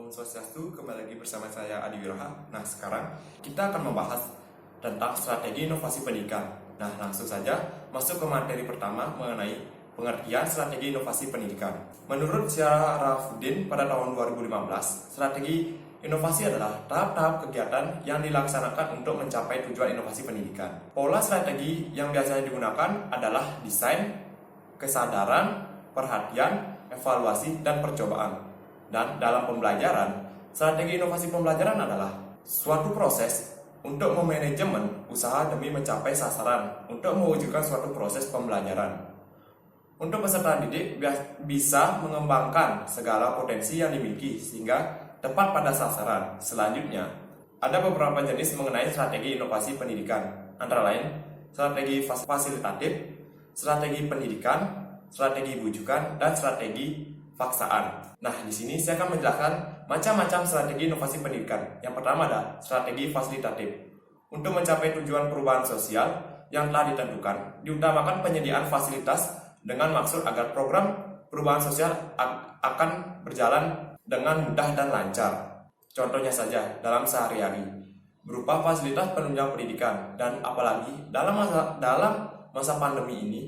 Om Swastiastu, kembali lagi bersama saya Adi Wiraha. Nah, sekarang kita akan membahas tentang strategi inovasi pendidikan. Nah, langsung saja masuk ke materi pertama mengenai pengertian strategi inovasi pendidikan. Menurut Syarafuddin pada tahun 2015, strategi inovasi adalah tahap-tahap kegiatan yang dilaksanakan untuk mencapai tujuan inovasi pendidikan. Pola strategi yang biasanya digunakan adalah desain, kesadaran, perhatian, evaluasi, dan percobaan. Dan dalam pembelajaran, strategi inovasi pembelajaran adalah suatu proses untuk memanajemen usaha demi mencapai sasaran untuk mewujudkan suatu proses pembelajaran. Untuk peserta didik bisa mengembangkan segala potensi yang dimiliki sehingga tepat pada sasaran. Selanjutnya, ada beberapa jenis mengenai strategi inovasi pendidikan, antara lain strategi fasilitatif, strategi pendidikan, strategi bujukan, dan strategi paksaan. Nah, di sini saya akan menjelaskan macam-macam strategi inovasi pendidikan. Yang pertama ada strategi fasilitatif. Untuk mencapai tujuan perubahan sosial yang telah ditentukan, diutamakan penyediaan fasilitas dengan maksud agar program perubahan sosial akan berjalan dengan mudah dan lancar. Contohnya saja dalam sehari-hari, berupa fasilitas penunjang pendidikan, dan apalagi dalam masa pandemi ini,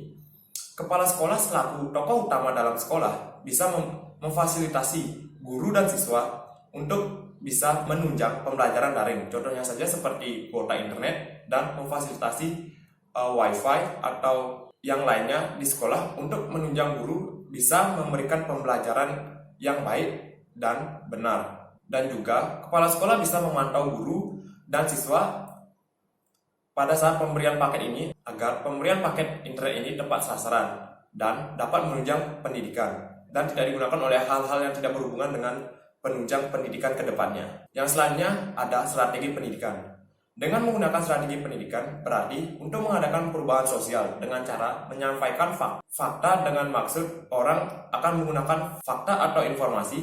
kepala sekolah selaku tokoh utama dalam sekolah bisa memfasilitasi guru dan siswa untuk bisa menunjang pembelajaran daring. Contohnya saja seperti kuota internet dan memfasilitasi wifi atau yang lainnya di sekolah untuk menunjang guru bisa memberikan pembelajaran yang baik dan benar. Dan juga kepala sekolah bisa memantau guru dan siswa pada saat pemberian paket ini agar pemberian paket internet ini tepat sasaran dan dapat menunjang pendidikan dan tidak digunakan oleh hal-hal yang tidak berhubungan dengan penunjang pendidikan ke depannya. Yang selanjutnya ada strategi pendidikan. Dengan menggunakan strategi pendidikan berarti untuk mengadakan perubahan sosial dengan cara menyampaikan fakta dengan maksud orang akan menggunakan fakta atau informasi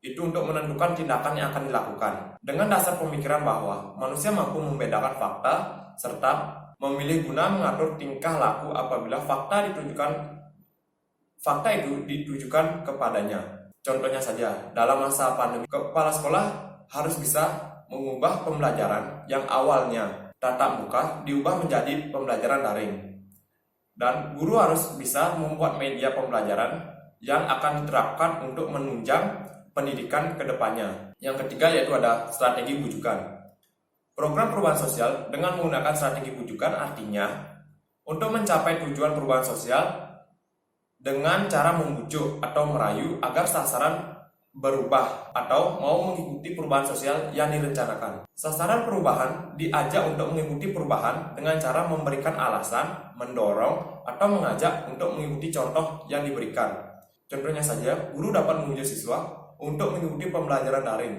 itu untuk menentukan tindakan yang akan dilakukan. Dengan dasar pemikiran bahwa manusia mampu membedakan fakta serta memilih guna mengatur tingkah laku apabila fakta itu ditujukan kepadanya. Contohnya saja, dalam masa pandemi, kepala sekolah harus bisa mengubah pembelajaran yang awalnya tatap muka diubah menjadi pembelajaran daring. Dan guru harus bisa membuat media pembelajaran yang akan diterapkan untuk menunjang pendidikan ke depannya. Yang ketiga yaitu ada strategi bujukan. Program perubahan sosial dengan menggunakan strategi bujukan artinya untuk mencapai tujuan perubahan sosial dengan cara membujuk atau merayu agar sasaran berubah atau mau mengikuti perubahan sosial yang direncanakan. Sasaran perubahan diajak untuk mengikuti perubahan dengan cara memberikan alasan, mendorong, atau mengajak untuk mengikuti contoh yang diberikan. Contohnya saja, guru dapat menguji siswa untuk mengikuti pembelajaran daring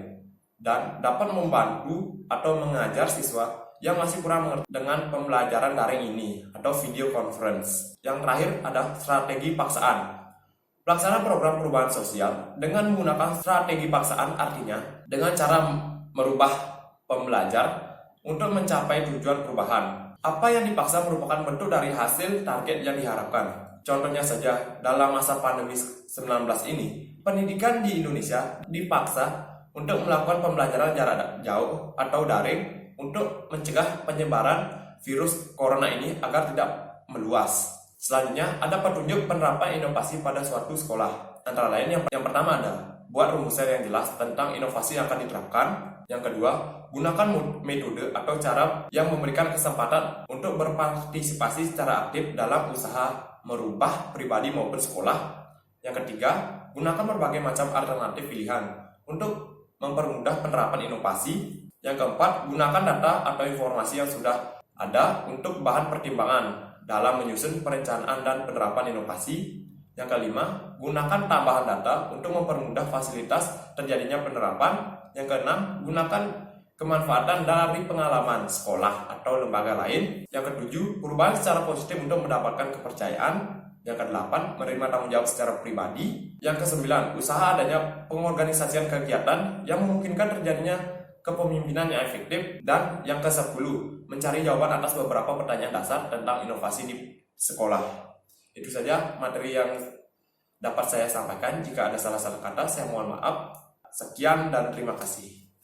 dan dapat membantu atau mengajar siswa yang masih kurang mengerti dengan pembelajaran daring ini atau video conference. Yang terakhir ada strategi paksaan. Pelaksanaan program perubahan sosial dengan menggunakan strategi paksaan artinya dengan cara merubah pembelajar untuk mencapai tujuan perubahan. Apa yang dipaksa merupakan bentuk dari hasil target yang diharapkan. Contohnya saja dalam masa pandemi 19 ini, pendidikan di Indonesia dipaksa untuk melakukan pembelajaran jarak jauh atau daring untuk mencegah penyebaran virus corona ini agar tidak meluas. Selanjutnya ada petunjuk penerapan inovasi pada suatu sekolah. Antara lain yang pertama ada buat rumusan yang jelas tentang inovasi yang akan diterapkan. Yang kedua, gunakan metode atau cara yang memberikan kesempatan untuk berpartisipasi secara aktif dalam usaha merubah pribadi maupun sekolah. Yang ketiga, gunakan berbagai macam alternatif pilihan untuk mempermudah penerapan inovasi. Yang keempat, gunakan data atau informasi yang sudah ada untuk bahan pertimbangan dalam menyusun perencanaan dan penerapan inovasi. Yang kelima, gunakan tambahan data untuk mempermudah fasilitas terjadinya penerapan. Yang keenam, gunakan kemanfaatan dari pengalaman sekolah atau lembaga lain. Yang ketujuh, perubahan secara positif untuk mendapatkan kepercayaan. Yang kedelapan, menerima tanggung jawab secara pribadi. Yang kesembilan, usaha adanya pengorganisasian kegiatan yang memungkinkan terjadinya kepemimpinan yang efektif. Dan yang ke-10, mencari jawaban atas beberapa pertanyaan dasar tentang inovasi di sekolah. Itu saja materi yang dapat saya sampaikan. Jika ada salah-salah kata, saya mohon maaf. Sekian dan terima kasih.